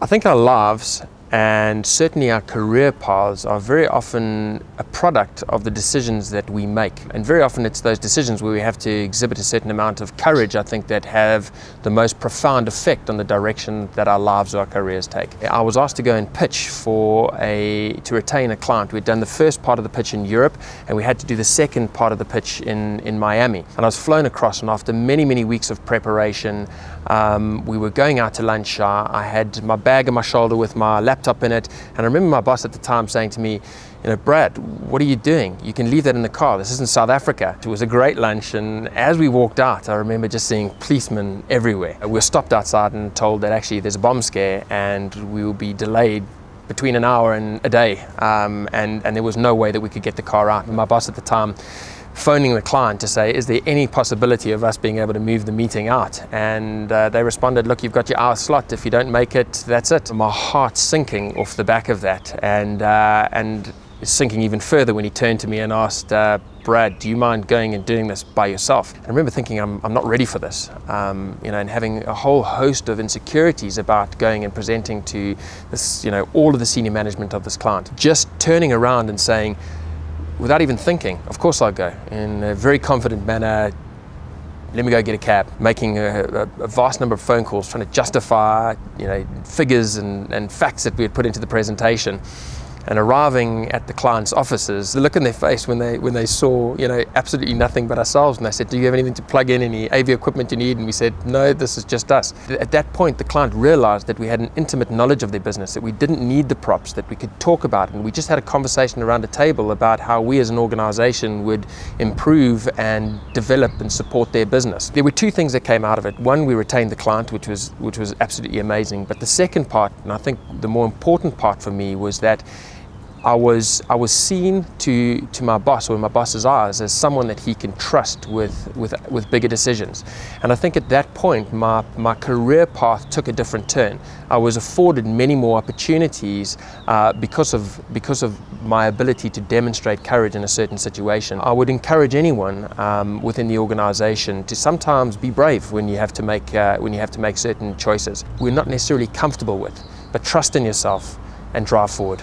I think our lives and certainly our career paths are very often a product of the decisions that we make. And very often it's those decisions where we have to exhibit a certain amount of courage, I think, that have the most profound effect on the direction that our lives or our careers take. I was asked to go and pitch to retain a client. We'd done the first part of the pitch in Europe and we had to do the second part of the pitch in Miami. And I was flown across, and after many, many weeks of preparation, we were going out to lunch. I had my bag on my shoulder with my laptop in it, and I remember my boss at the time saying to me, Brad, what are you doing? You can leave that in the car. This isn't South Africa. It was a great lunch, and as we walked out, I remember just seeing policemen everywhere. We were stopped outside and told that actually there's a bomb scare and we will be delayed between an hour and a day, and there was no way that we could get the car out. And my boss at the time phoning the client to say, is there any possibility of us being able to move the meeting out? And they responded, look, you've got your hour slot. If you don't make it, that's it. My heart sinking off the back of that, and sinking even further when he turned to me and asked, Brad, do you mind going and doing this by yourself? I remember thinking, I'm not ready for this, and having a whole host of insecurities about going and presenting to this, all of the senior management of this client. Just turning around and saying, without even thinking, of course I'll go, in a very confident manner. Let me go get a cab, making a vast number of phone calls, trying to justify figures and facts that we had put into the presentation. And arriving at the client's offices, the look in their face when they saw absolutely nothing but ourselves, and they said, do you have anything to plug in, any AV equipment you need? And we said, no, this is just us. At that point, the client realized that we had an intimate knowledge of their business, that we didn't need the props, that we could talk about it, and we just had a conversation around a table about how we as an organization would improve and develop and support their business. There were two things that came out of it. One, we retained the client, which was absolutely amazing. But the second part, and I think the more important part for me, was that I was seen to my boss, or in my boss's eyes, as someone that he can trust with bigger decisions. And I think at that point my career path took a different turn. I was afforded many more opportunities because of my ability to demonstrate courage in a certain situation. I would encourage anyone within the organization to sometimes be brave when you have to make certain choices we're not necessarily comfortable with, but trust in yourself and drive forward.